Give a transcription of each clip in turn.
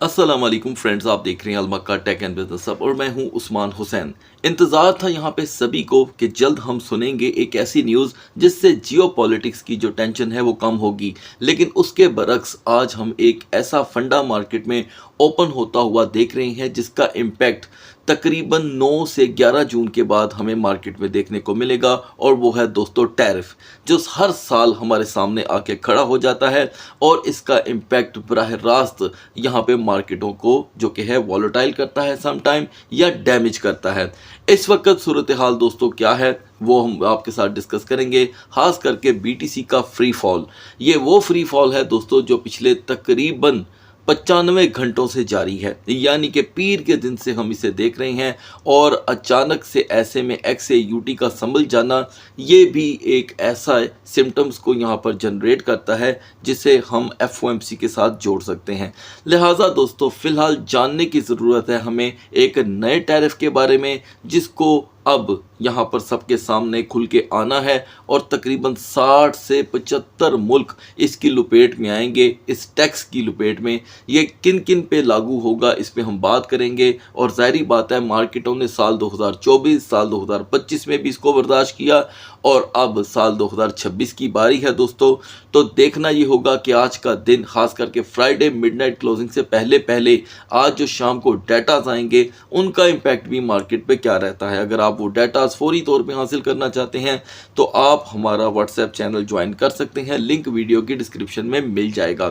अस्सलाम वालेकुम फ्रेंड्स, आप देख रहे हैं अलमक्का टेक एंड बिजनेस हब और मैं हूं उस्मान हुसैन। इंतज़ार था यहां पे सभी को कि जल्द हम सुनेंगे एक ऐसी न्यूज़ जिससे जियो पॉलिटिक्स की जो टेंशन है वो कम होगी, लेकिन उसके बरक्स आज हम एक ऐसा फंडा मार्केट में ओपन होता हुआ देख रहे हैं जिसका इम्पैक्ट तकरीबन 9 से 11 जून के बाद हमें मार्केट में देखने को मिलेगा। और वो है दोस्तों टैरिफ, जो हर साल हमारे सामने आके खड़ा हो जाता है और इसका इम्पैक्ट बराह रास्त यहाँ पे मार्केटों को जो कि है वॉलेटाइल करता है समटाइम या डैमेज करता है। इस वक्त सूरत हाल दोस्तों क्या है वो हम आपके साथ डिस्कस करेंगे, खास करके बीटीसी का फ्री फॉल। ये वो फ्री फॉल है दोस्तों जो पिछले तकरीबन 95 घंटों से जारी है, यानी कि पीर के दिन से हम इसे देख रहे हैं। और अचानक से ऐसे में XAUT का संभल जाना, ये भी एक ऐसा सिम्टम्स को यहाँ पर जनरेट करता है जिसे हम FOMC के साथ जोड़ सकते हैं। लिहाजा दोस्तों फ़िलहाल जानने की ज़रूरत है हमें एक नए टैरिफ के बारे में, जिसको अब यहाँ पर सबके सामने खुल के आना है और तकरीबन 60 से 75 मुल्क इसकी लपेट में आएंगे। इस टैक्स की लपेट में ये किन किन पे लागू होगा इस पे हम बात करेंगे। और ज़ाहिर बात है मार्केटों ने साल 2024, साल 2025 में भी इसको बर्दाश्त किया और अब साल 2026 की बारी है दोस्तों। तो देखना ये होगा कि आज का दिन, खास करके फ्राइडे मिडनाइट क्लोजिंग से पहले पहले आज जो शाम को डाटाज आएंगे उनका इम्पैक्ट भी मार्केट पे क्या रहता है। अगर आप वो डाटाज फौरी तौर पे हासिल करना चाहते हैं तो आप हमारा व्हाट्सएप चैनल ज्वाइन कर सकते हैं, लिंक वीडियो की डिस्क्रिप्शन में मिल जाएगा।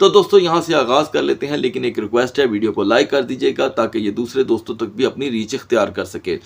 तो दोस्तों यहाँ से आगाज़ कर लेते हैं, लेकिन एक रिक्वेस्ट है, वीडियो को लाइक कर दीजिएगा ताकि ये दूसरे दोस्तों तक भी अपनी रीच इख्तियार कर सके।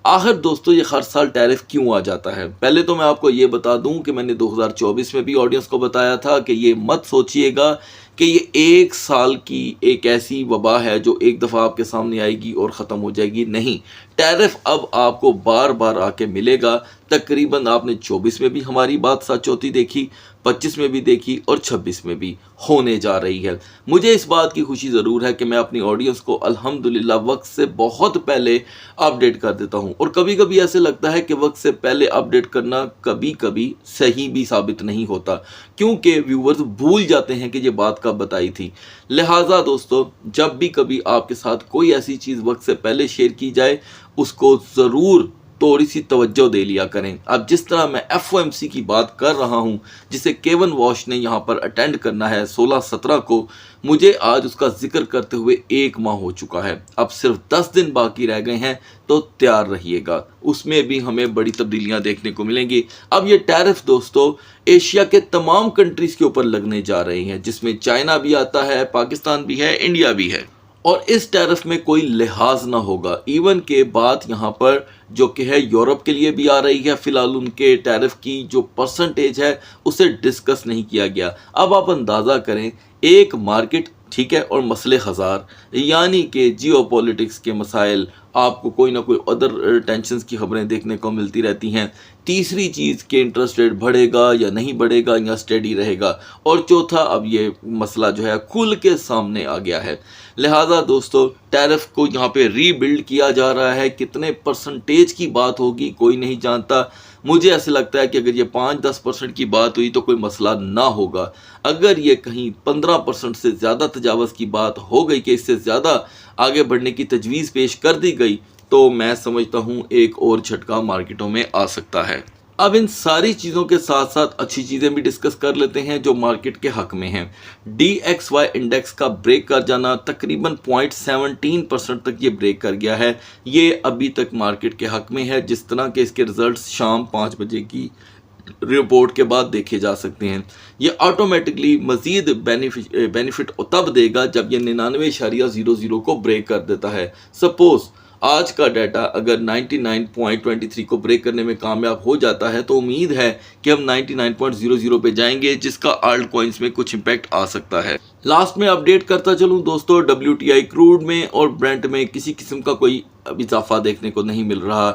आखिर दोस्तों ये हर साल टैरिफ क्यों आ जाता है? पहले तो मैं आपको ये बता दूं कि मैंने 2024 में भी ऑडियंस को बताया था कि ये मत सोचिएगा कि ये एक साल की एक ऐसी वबा है जो एक दफ़ा आपके सामने आएगी और ख़त्म हो जाएगी। नहीं, टैरिफ अब आपको बार बार आके मिलेगा। तकरीबन आपने 24 में भी हमारी बात सच होती देखी, 25 में भी देखी और 26 में भी होने जा रही है। मुझे इस बात की खुशी ज़रूर है कि मैं अपनी ऑडियंस को अल्हम्दुलिल्लाह वक्त से बहुत पहले अपडेट कर देता हूँ। और कभी कभी ऐसे लगता है कि वक्त से पहले अपडेट करना कभी कभी सही भी साबित नहीं होता, क्योंकि व्यूवर्स भूल जाते हैं कि ये बात कब बताई थी। लिहाजा दोस्तों जब भी कभी आपके साथ कोई ऐसी चीज़ वक्त से पहले शेयर की जाए उसको ज़रूर थोड़ी सी तवज्जो दे लिया करें। अब जिस तरह मैं FOMC की बात कर रहा हूं जिसे केवन वॉश ने यहां पर अटेंड करना है 16-17 को, मुझे आज उसका जिक्र करते हुए 1 माह हो चुका है। अब सिर्फ 10 दिन बाकी रह गए हैं, तो तैयार रहिएगा, उसमें भी हमें बड़ी तब्दीलियां देखने को मिलेंगी। अब ये टैरिफ दोस्तों एशिया के तमाम कंट्रीज़ के ऊपर लगने जा रहे हैं, जिसमें चाइना भी आता है, पाकिस्तान भी है, इंडिया भी है। और इस टैरिफ में कोई लिहाज ना होगा। इवन के बात यहाँ पर जो कि है यूरोप के लिए भी आ रही है। फिलहाल उनके टैरिफ की जो परसेंटेज है उसे डिस्कस नहीं किया गया। अब आप अंदाज़ा करें, एक मार्केट ठीक है और मसले हज़ार, यानी कि जियोपॉलिटिक्स के मसाइल, आपको कोई ना कोई अदर टेंशन्स की खबरें देखने को मिलती रहती हैं। तीसरी चीज़ कि इंटरेस्ट रेट बढ़ेगा या नहीं बढ़ेगा या स्टेडी रहेगा। और चौथा, अब ये मसला जो है खुल के सामने आ गया है। लिहाजा दोस्तों टैरिफ को यहाँ पे रीबिल्ड किया जा रहा है। कितने परसेंटेज की बात होगी कोई नहीं जानता। मुझे ऐसे लगता है कि अगर ये 5-10% की बात हुई तो कोई मसला ना होगा। अगर ये कहीं 15% से ज़्यादा तजावज़ की बात हो गई कि इससे ज़्यादा आगे बढ़ने की तजवीज़ पेश कर दी गई, तो मैं समझता हूँ एक और झटका मार्केटों में आ सकता है। अब इन सारी चीज़ों के साथ साथ अच्छी चीज़ें भी डिस्कस कर लेते हैं जो मार्केट के हक में हैं। DXY इंडेक्स का ब्रेक कर जाना, तकरीबन 0.17% तक ये ब्रेक कर गया है। ये अभी तक मार्केट के हक में है, जिस तरह के इसके रिजल्ट्स शाम 5 बजे की रिपोर्ट के बाद देखे जा सकते हैं। ये ऑटोमेटिकली मज़ीद बेनिफिट तब देगा जब ये 99.00 को ब्रेक कर देता है। सपोज़ आज का डाटा अगर 99.23 को ब्रेक करने में कामयाब हो जाता है तो उम्मीद है कि हम 99.00 पे जाएंगे, जिसका आल्ट कॉइन्स में कुछ इम्पैक्ट आ सकता है। लास्ट में अपडेट करता चलूं दोस्तों, WTI क्रूड में और ब्रेंट में किसी किस्म का कोई इजाफा देखने को नहीं मिल रहा।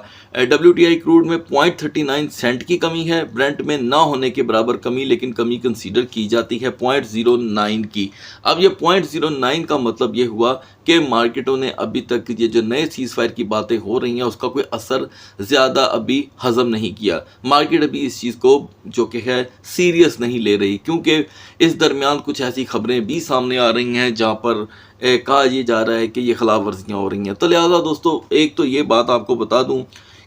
WTI क्रूड में 0.39 सेंट की कमी है, ब्रेंट में ना होने के बराबर कमी, लेकिन कमी कंसीडर की जाती है 0.09 की। अब ये 0.09 का मतलब ये हुआ कि मार्केटों ने अभी तक ये जो नए सीज़ फायर की बातें हो रही हैं उसका कोई असर ज़्यादा अभी हजम नहीं किया। मार्केट अभी इस चीज़ को जो कि है सीरियस नहीं ले रही, क्योंकि इस दरमियान कुछ ऐसी खबरें भी सामने आ रही हैं जहाँ पर कहा ये जा रहा है कि ये खिलाफ वर्जियाँ हो रही हैं। तो लिहाजा दोस्तों एक तो ये बात आपको बता दूं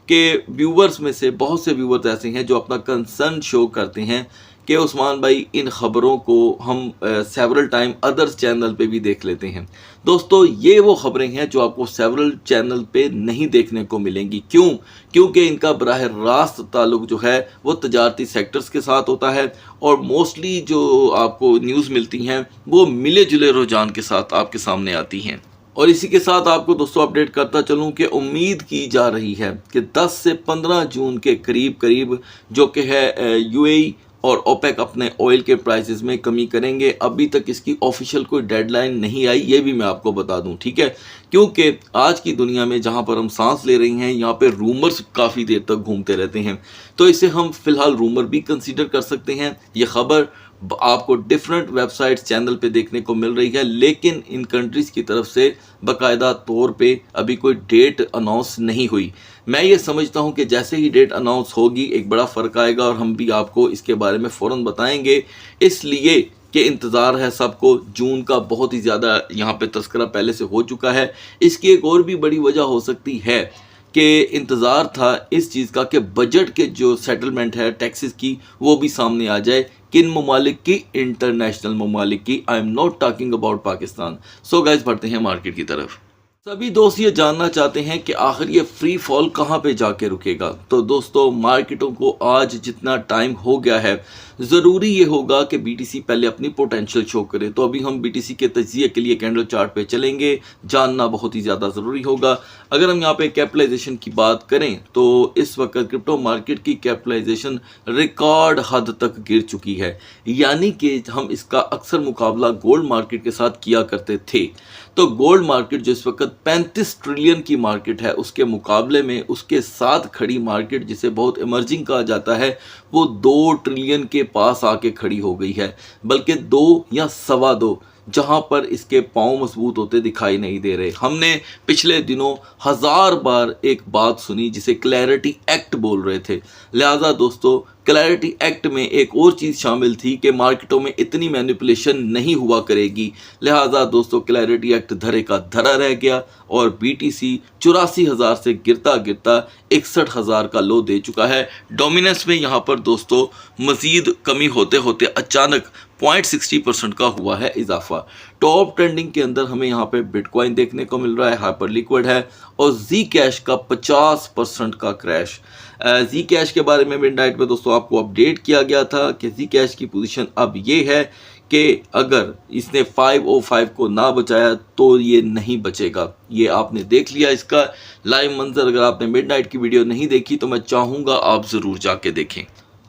कि व्यूवर्स में से बहुत से व्यूवर्स ऐसे हैं जो अपना कंसर्न शो करते हैं कि उस्मान भाई इन ख़बरों को हम सेवरल टाइम अदर्स चैनल पे भी देख लेते हैं। दोस्तों ये वो ख़बरें हैं जो आपको सेवरल चैनल पे नहीं देखने को मिलेंगी। क्यों? क्योंकि इनका बराह रास्त ताल्लुक जो है वो तजारती सेक्टर्स के साथ होता है और मोस्टली जो आपको न्यूज़ मिलती हैं वो मिले जुले रुझान के साथ आपके सामने आती हैं। और इसी के साथ आपको दोस्तों अपडेट करता चलूं कि उम्मीद की जा रही है कि 10 से 15 जून के करीब करीब जो कि है यूएई और ओपेक अपने ऑयल के प्राइसेस में कमी करेंगे। अभी तक इसकी ऑफिशियल कोई डेडलाइन नहीं आई, ये भी मैं आपको बता दूं, ठीक है। क्योंकि आज की दुनिया में जहां पर हम सांस ले रही हैं यहाँ पे रूमर्स काफ़ी देर तक घूमते रहते हैं, तो इसे हम फिलहाल रूमर भी कंसीडर कर सकते हैं। ये खबर आपको डिफरेंट वेबसाइट्स चैनल पे देखने को मिल रही है, लेकिन इन कंट्रीज़ की तरफ से बाकायदा तौर पे अभी कोई डेट अनाउंस नहीं हुई। मैं ये समझता हूँ कि जैसे ही डेट अनाउंस होगी एक बड़ा फ़र्क आएगा और हम भी आपको इसके बारे में फ़ौरन बताएंगे, इसलिए कि इंतज़ार है सबको। जून का बहुत ही ज़्यादा यहाँ पे तस्करा पहले से हो चुका है। इसकी एक और भी बड़ी वजह हो सकती है कि इंतज़ार था इस चीज़ का कि बजट के जो सेटलमेंट है टैक्सेस की वो भी सामने आ जाए। किन ममालिक की? इंटरनेशनल ममालिक की। I am not talking about Pakistan. So guys बढ़ते हैं मार्केट की तरफ। सभी दोस्त ये जानना चाहते हैं कि आखिर ये फ्री फॉल कहाँ पे जाके रुकेगा। तो दोस्तों मार्केटों को आज जितना टाइम हो गया है ज़रूरी ये होगा कि बीटीसी पहले अपनी पोटेंशियल शो करे। तो अभी हम बीटीसी के तज्जिए के लिए कैंडल चार्ट पे चलेंगे, जानना बहुत ही ज़्यादा ज़रूरी होगा। अगर हम यहाँ पे कैपिटलाइजेशन की बात करें तो इस वक्त क्रिप्टो मार्केट की कैपिटलाइजेशन रिकॉर्ड हद तक गिर चुकी है, यानी कि हम इसका अक्सर मुकाबला गोल्ड मार्केट के साथ किया करते थे। तो गोल्ड मार्केट जो इस वक्त 35 ट्रिलियन की मार्केट है, उसके मुकाबले में उसके साथ खड़ी मार्केट जिसे बहुत इमर्जिंग कहा जाता है वो 2 ट्रिलियन के पास आके खड़ी हो गई है, बल्कि 2 या सवा 2, जहां पर इसके पांव मजबूत होते दिखाई नहीं दे रहे। हमने पिछले दिनों 1000 बार एक बात सुनी जिसे क्लैरिटी एक्ट बोल रहे थे। लिहाजा दोस्तों क्लैरिटी एक्ट में एक और चीज़ शामिल थी कि मार्केटों में इतनी मैनिपुलेशन नहीं हुआ करेगी। लिहाजा दोस्तों क्लैरिटी एक्ट धरे का धरा रह गया और बीटीसी 84,000 से गिरता गिरता 61,000 का लो दे चुका है। डोमिनेंस में यहाँ पर दोस्तों मज़ीद कमी होते होते अचानक 0.60% का हुआ है इजाफा। टॉप ट्रेंडिंग के अंदर हमें यहाँ पे बिटकॉइन देखने को मिल रहा है, हाइपर लिक्विड है, और जी कैश का 50% का क्रैश। जी कैश के बारे में मिडनाइट में दोस्तों आपको अपडेट किया गया था कि जी कैश की पोजीशन अब ये है कि अगर इसने 505 को ना बचाया तो ये नहीं बचेगा। ये आपने देख लिया इसका लाइव मंजर। अगर आपने मिडनाइट की वीडियो नहीं देखी तो मैं चाहूँगा आप ज़रूर जाके देखें।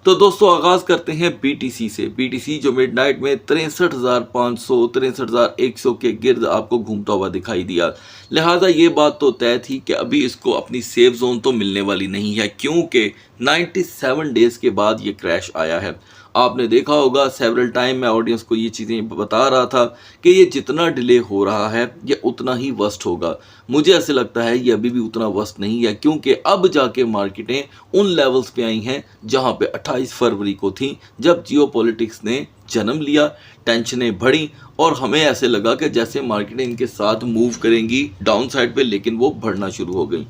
तो दोस्तों आगाज़ करते हैं बीटीसी से। बीटीसी जो मिडनाइट में 63,500 63,100 के गिर्द आपको घूमता हुआ दिखाई दिया। लिहाजा ये बात तो तय थी कि अभी इसको अपनी सेफ जोन तो मिलने वाली नहीं है, क्योंकि 97 डेज़ के बाद ये क्रैश आया है। आपने देखा होगा सेवरल टाइम मैं ऑडियंस को ये चीज़ें बता रहा था कि ये जितना डिले हो रहा है ये उतना ही वर्स्ट होगा। मुझे ऐसे लगता है ये अभी भी उतना वर्स्ट नहीं है, क्योंकि अब जाके मार्केटें उन लेवल्स पे आई हैं जहां पे 28 फरवरी को थी, जब जियोपॉलिटिक्स ने जन्म लिया, टेंशनें बढ़ी और हमें ऐसे लगा कि जैसे मार्केटें इनके साथ मूव करेंगी डाउन साइड पे, लेकिन वो बढ़ना शुरू हो गई।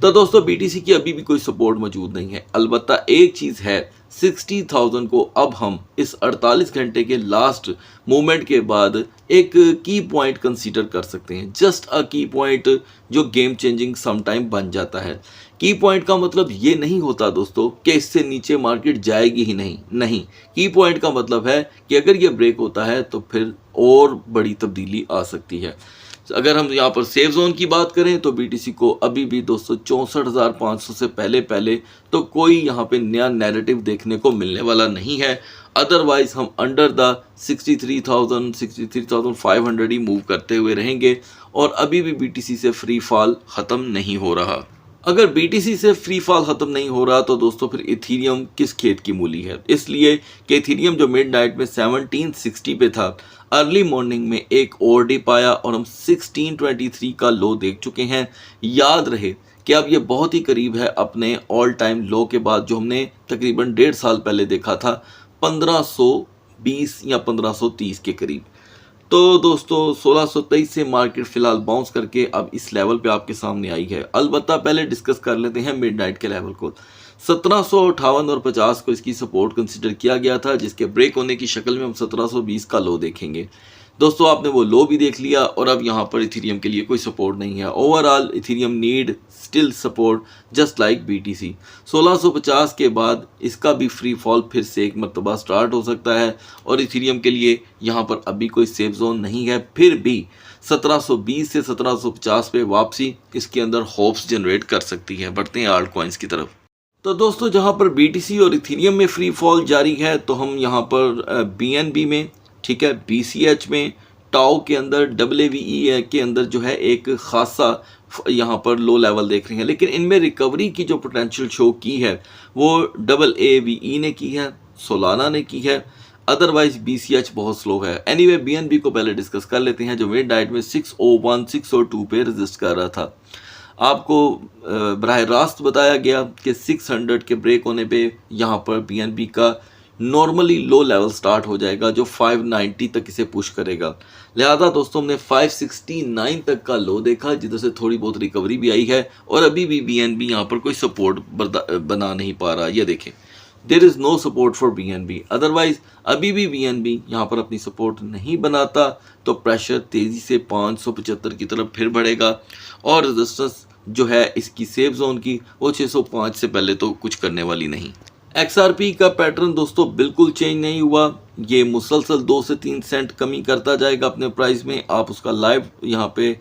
तो दोस्तों बीटीसी की अभी भी कोई सपोर्ट मौजूद नहीं है। अलबत्ता एक चीज़ है, 60,000 को अब हम इस 48 घंटे के लास्ट मूवमेंट के बाद एक की पॉइंट कंसीडर कर सकते हैं। जस्ट अ की पॉइंट जो गेम चेंजिंग समटाइम बन जाता है। की पॉइंट का मतलब ये नहीं होता दोस्तों कि इससे नीचे मार्केट जाएगी ही नहीं। की पॉइंट का मतलब है कि अगर ये ब्रेक होता है तो फिर और बड़ी तब्दीली आ सकती है। अगर हम यहाँ पर सेफ जोन की बात करें तो बीटीसी को अभी भी दोस्तों 64,500 से पहले तो कोई यहाँ पे नया नैरेटिव देखने को मिलने वाला नहीं है। अदरवाइज हम अंडर द 63,000 63,500 ही मूव करते हुए रहेंगे और अभी भी बीटीसी से फ्री फॉल ख़त्म नहीं हो रहा। अगर बीटीसी से फ्री फॉल ख़त्म नहीं हो रहा तो दोस्तों फिर इथीरियम किस खेत की मूली है। इसलिए कि इथीरियम जो मिडनाइट में 1760 पे था, अर्ली मॉर्निंग में एक और डिप आया और हम 1623 का लो देख चुके हैं। याद रहे कि अब ये बहुत ही करीब है अपने ऑल टाइम लो के बाद, जो हमने तकरीबन 1.5 साल पहले देखा था 1520 या 1530 के करीब। तो दोस्तों 1623 से मार्केट फिलहाल बाउंस करके अब इस लेवल पे आपके सामने आई है। अलबत्ता पहले डिस्कस कर लेते हैं मिडनाइट के लेवल को। 1758 और 50 को इसकी सपोर्ट कंसिडर किया गया था, जिसके ब्रेक होने की शक्ल में हम 1720 का लो देखेंगे। दोस्तों आपने वो लो भी देख लिया और अब यहाँ पर इथेरियम के लिए कोई सपोर्ट नहीं है। Overall Ethereum need still support just like BTC। 1650 के बाद इसका भी फ्री फॉल फिर से एक मरतबा स्टार्ट हो सकता है और इथेरियम के लिए यहाँ पर अभी कोई सेफ जोन नहीं है। फिर भी 1720 से 1750 पे वापसी इसके अंदर होप्स जनरेट कर सकती है। बढ़ते हैं आल्ट कॉइन्स की तरफ। तो दोस्तों जहाँ पर BTC और इथेरियम में फ्री फॉल जारी है, तो हम यहाँ पर BNB में, ठीक है, BCH में, टाओ के अंदर, WAVE के अंदर जो है एक खासा यहाँ पर लो लेवल देख रहे हैं। लेकिन इनमें रिकवरी की जो पोटेंशियल शो की है वो AAVE ने की है, सोलाना ने की है, अदरवाइज BCH बहुत स्लो है। एनीवे BNB को पहले डिस्कस कर लेते हैं, जो मिड नाइट में 601 602 पे रजिस्ट कर रहा था। आपको बराह रास्त बताया गया कि 600 के ब्रेक होने पे यहाँ पर BNB का नॉर्मली लो लेवल स्टार्ट हो जाएगा, जो 590 तक इसे पुश करेगा। लिहाजा दोस्तों हमने 569 तक का लो देखा, जिधर से थोड़ी बहुत रिकवरी भी आई है और अभी भी BNB यहाँ पर कोई सपोर्ट बना नहीं पा रहा। ये देखें, there is no support for BNB। Otherwise अभी भी BNB यहाँ पर अपनी सपोर्ट नहीं बनाता तो प्रेशर तेज़ी से 575 की तरफ फिर बढ़ेगा और रेजिस्टेंस जो है इसकी सेफ जोन की वो 605 से पहले तो कुछ करने वाली नहीं। XRP का पैटर्न दोस्तों बिल्कुल चेंज नहीं हुआ। ये मुसलसल 2 से 3 सेंट कमी करता जाएगा अपने प्राइस में। आप उसका लाइव यहाँ पे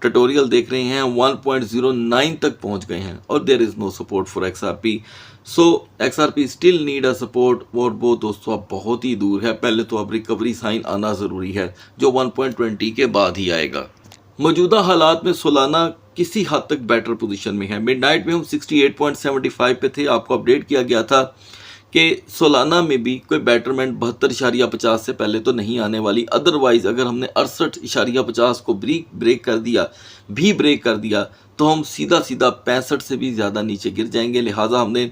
ट्यूटोरियल देख रहे हैं, 1.09 तक पहुँच गए हैं और there is no support for XRP। So XRP still need a support और वो दोस्तों अब बहुत ही दूर है। पहले तो अब रिकवरी साइन आना ज़रूरी है, जो 1.20 के बाद ही आएगा। मौजूदा हालात में सोलाना किसी हद तक बेटर पोजीशन में है। मिडनाइट में हम 68.75 पे थे। आपको अपडेट किया गया था कि सोलाना में भी कोई बेटरमेंट 72.50 से पहले तो नहीं आने वाली। अदरवाइज अगर हमने 68.50 को ब्रेक कर दिया तो हम सीधा 65 से भी ज़्यादा नीचे गिर जाएंगे। लिहाजा हमने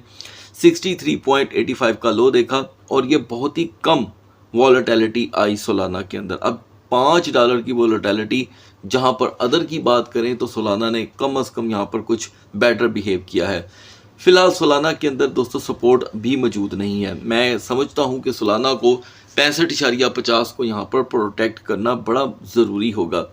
63.85 का लो देखा और ये बहुत ही कम वॉलेटिलिटी आई सोलाना के अंदर। अब $5 की वॉलेटिलिटी, जहां पर अदर की बात करें तो सोलाना ने कम से कम यहां पर कुछ बेटर बिहेव किया है। फिलहाल सोलाना के अंदर दोस्तों सपोर्ट भी मौजूद नहीं है। मैं समझता हूं कि सोलाना को 65.50 को यहां पर प्रोटेक्ट करना बड़ा ज़रूरी होगा।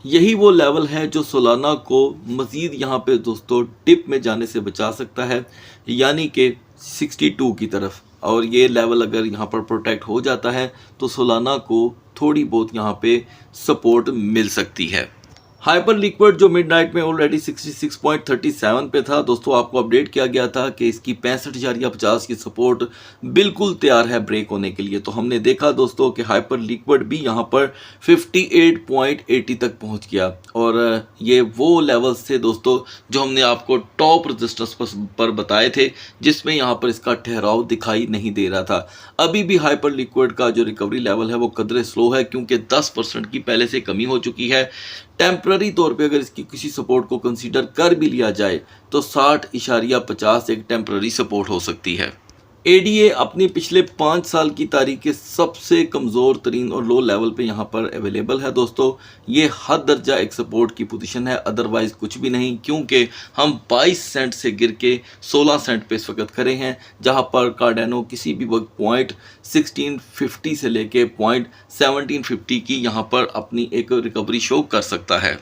यही वो लेवल है जो सोलाना को मज़ीद यहाँ पे दोस्तों टिप में जाने से बचा सकता है, यानी कि 62 की तरफ। और ये लेवल अगर यहाँ पर प्रोटेक्ट हो जाता है तो सोलाना को थोड़ी बहुत यहाँ पे सपोर्ट मिल सकती है। हाइपर लिक्विड जो मिडनाइट में ऑलरेडी 66.37 पे था दोस्तों, आपको अपडेट किया गया था कि इसकी 65.50 की सपोर्ट बिल्कुल तैयार है ब्रेक होने के लिए। तो हमने देखा दोस्तों कि हाइपर लिक्विड भी यहाँ पर 58.80 तक पहुँच गया और ये वो लेवल्स थे दोस्तों जो हमने आपको टॉप रेजिस्टेंस पर बताए थे, जिसमें यहाँ पर इसका ठहराव दिखाई नहीं दे रहा था। अभी भी हाइपर लिक्विड का जो रिकवरी लेवल है वो कदरे स्लो है, क्योंकि 10% की पहले से कमी हो चुकी है। टेम्पररी तौर पे अगर इसकी किसी सपोर्ट को कंसीडर कर भी लिया जाए तो 60.50 एक टेम्पररी सपोर्ट हो सकती है। ADA अपनी पिछले 5 साल की तारीख के सबसे कमज़ोर तरीन और लो लेवल पे यहाँ पर अवेलेबल है दोस्तों। ये हद दर्जा एक सपोर्ट की पोजीशन है, अदरवाइज कुछ भी नहीं, क्योंकि हम 22 सेंट से गिर के 16 सेंट पे इस वक्त खड़े हैं, जहाँ पर कार्डानो किसी भी वक्त पॉइंट 1650 से लेके पॉइंट 1750 की यहाँ पर अपनी एक रिकवरी शो कर सकता है।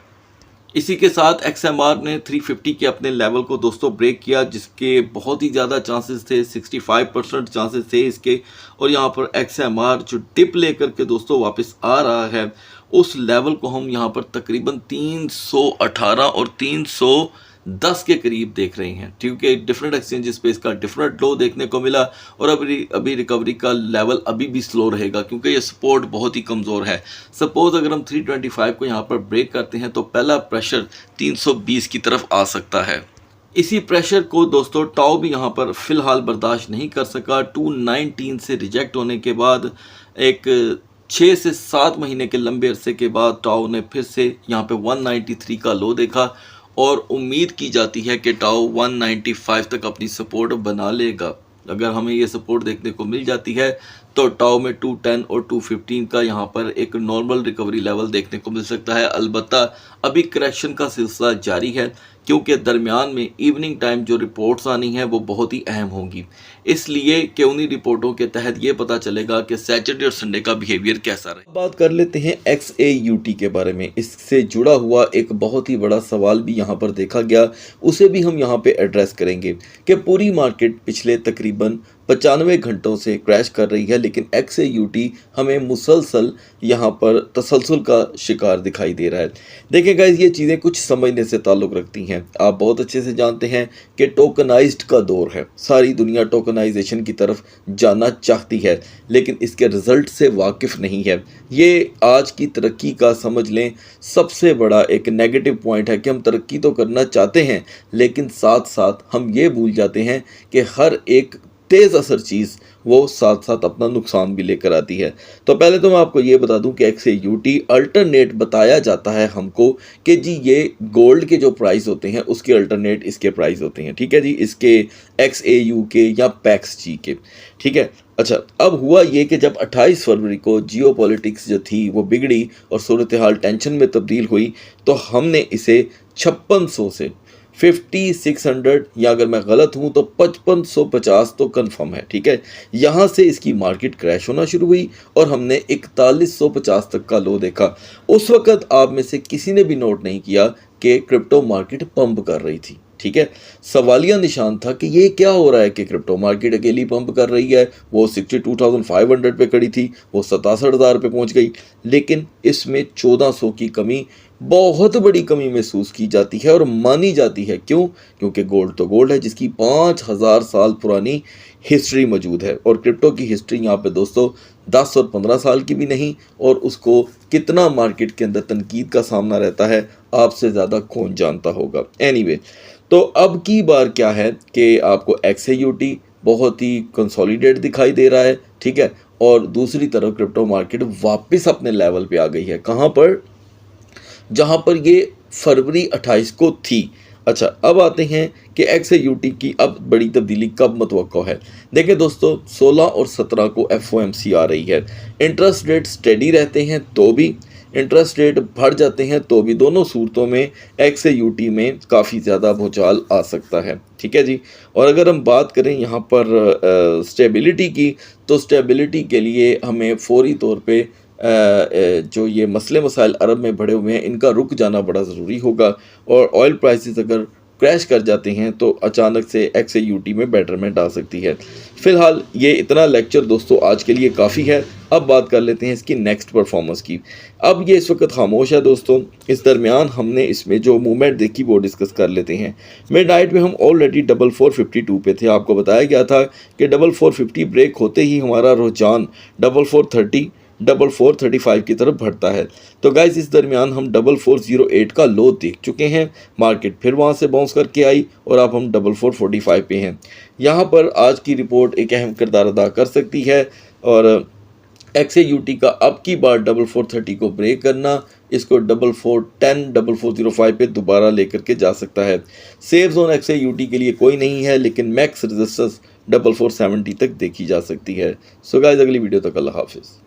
इसी के साथ XMR ने 350 के अपने लेवल को दोस्तों ब्रेक किया, जिसके बहुत ही ज़्यादा चांसेस थे, 65% चांसेस थे इसके। और यहाँ पर XMR जो टिप लेकर के दोस्तों वापस आ रहा है, उस लेवल को हम यहाँ पर तकरीबन 318 और 310 के करीब देख रहे हैं, क्योंकि डिफरेंट एक्सचेंजेस पे इसका डिफरेंट लो देखने को मिला। और अभी रिकवरी का लेवल अभी भी स्लो रहेगा, क्योंकि ये सपोर्ट बहुत ही कमज़ोर है। सपोज अगर हम 325 को यहाँ पर ब्रेक करते हैं तो पहला प्रेशर 320 की तरफ आ सकता है। इसी प्रेशर को दोस्तों टाओ भी यहाँ पर फ़िलहाल बर्दाश्त नहीं कर सका। 219 से रिजेक्ट होने के बाद एक 6 से 7 महीने के लंबे अरसे के बाद टाओ ने फिर से यहाँ पे 193 का लो देखा और उम्मीद की जाती है कि टाओ 195 तक अपनी सपोर्ट बना लेगा। अगर हमें ये सपोर्ट देखने को मिल जाती है तो टाओ में 210 और 215 का यहाँ पर एक नॉर्मल रिकवरी लेवल देखने को मिल सकता है। अलबत्ता अभी करेक्शन का सिलसिला जारी है, क्योंकि दरमियान में इवनिंग टाइम जो रिपोर्ट्स आनी है वो बहुत ही अहम होंगी, इसलिए कि उन्हीं रिपोर्टों के तहत ये पता चलेगा कि सैटरडे और संडे का बिहेवियर कैसा रहे। बात कर लेते हैं XAUT के बारे में। इससे जुड़ा हुआ एक बहुत ही बड़ा सवाल भी यहाँ पर देखा गया, उसे भी हम यहाँ पे एड्रेस करेंगे कि पूरी मार्केट पिछले तकरीबन 95 घंटों से क्रैश कर रही है, लेकिन XAUT हमें मुसलसल यहाँ पर तसलसल का शिकार दिखाई दे रहा है। देखिए गाइस, ये चीज़ें कुछ समझने से ताल्लुक़ रखती हैं। आप बहुत अच्छे से जानते हैं कि टोकनाइज्ड का दौर है, सारी दुनिया टोकनाइजेशन की तरफ जाना चाहती है, लेकिन इसके रिज़ल्ट से वाकिफ़ नहीं है। ये आज की तरक्की का समझ लें सबसे बड़ा एक नेगेटिव पॉइंट है कि हम तरक्की तो करना चाहते हैं, लेकिन साथ साथ हम ये भूल जाते हैं कि हर एक तेज़ असर चीज़ वो साथ साथ अपना नुकसान भी लेकर आती है। तो पहले तो मैं आपको ये बता दूं कि XAUT अल्टरनेट बताया जाता है हमको कि जी ये गोल्ड के जो प्राइस होते हैं उसके अल्टरनेट इसके प्राइस होते हैं, ठीक है जी, इसके XAU के या PAXG के, ठीक है। अच्छा, अब हुआ ये कि जब 28 फरवरी को जियोपॉलिटिक्स जो थी वो बिगड़ी और सूरत हाल टेंशन में तब्दील हुई, तो हमने इसे 5600 से 5600 या अगर मैं गलत हूं तो 5550 तो कंफर्म है, ठीक है। यहां से इसकी मार्केट क्रैश होना शुरू हुई और हमने 4150 तक का लो देखा। उस वक्त आप में से किसी ने भी नोट नहीं किया कि क्रिप्टो मार्केट पंप कर रही थी, ठीक है। सवालिया निशान था कि ये क्या हो रहा है कि क्रिप्टो मार्केट अकेली पंप कर रही है। वो 62,500 पे खड़ी थी, वो 67,000 पे पहुंच गई, लेकिन इसमें 1400 की कमी, बहुत बड़ी कमी महसूस की जाती है और मानी जाती है। क्यों? क्योंकि गोल्ड तो गोल्ड है जिसकी 5000 साल पुरानी हिस्ट्री मौजूद है, और क्रिप्टो की हिस्ट्री यहाँ पे दोस्तों 10 और 15 साल की भी नहीं। और उसको कितना मार्केट के अंदर तनकीद का सामना रहता है आपसे ज़्यादा कौन जानता होगा। एनीवे, तो अब की बार क्या है कि आपको XAUT बहुत ही कंसोलिडेट दिखाई दे रहा है, ठीक है, और दूसरी तरफ क्रिप्टो मार्केट वापस अपने लेवल पे आ गई है। कहाँ पर? जहाँ पर ये फरवरी 28 को थी। अच्छा, अब आते हैं कि XAUT की अब बड़ी तब्दीली कब मुतवक्को है। देखिए दोस्तों, 16 और 17 को FOMC आ रही है। इंटरेस्ट रेट स्टेडी रहते हैं तो भी, इंटरेस्ट रेट बढ़ जाते हैं तो भी, दोनों सूरतों में XAUT में काफ़ी ज़्यादा भूचाल आ सकता है, ठीक है जी। और अगर हम बात करें यहाँ पर स्टेबिलिटी की, तो स्टेबिलिटी के लिए हमें फौरी तौर पे जो ये मसले मसाइल अरब में बढ़े हुए हैं इनका रुक जाना बड़ा ज़रूरी होगा। और ऑयल प्राइसेस अगर क्रैश कर जाते हैं तो अचानक से XAUT में बेटरमेंट आ सकती है। फ़िलहाल ये इतना लेक्चर दोस्तों आज के लिए काफ़ी है। अब बात कर लेते हैं इसकी नेक्स्ट परफॉर्मेंस की। अब ये इस वक्त खामोश है दोस्तों, इस दरमियान हमने इसमें जो मूवमेंट देखी वो डिस्कस कर लेते हैं। मिड नाइट में हम ऑलरेडी 4452 पे थे। आपको बताया गया था कि 4450 ब्रेक होते ही हमारा रुझान 4430 4435 की तरफ बढ़ता है। तो गाइस, इस दरमियान हम 4408 का लो देख चुके हैं। मार्केट फिर वहां से बाउंस करके आई और अब हम 4445 पे हैं। यहाँ पर आज की रिपोर्ट एक अहम किरदार अदा कर सकती है और XAUT का अब की बार 4430 को ब्रेक करना इसको 4410 4405 पे दोबारा लेकर के जा सकता है। सेफ जोन XAUT के लिए कोई नहीं है, लेकिन मैक्स रेजिस्टेंस 4470 तक देखी जा सकती है। सो गाइस, अगली वीडियो तक अल्लाह हाफिज़।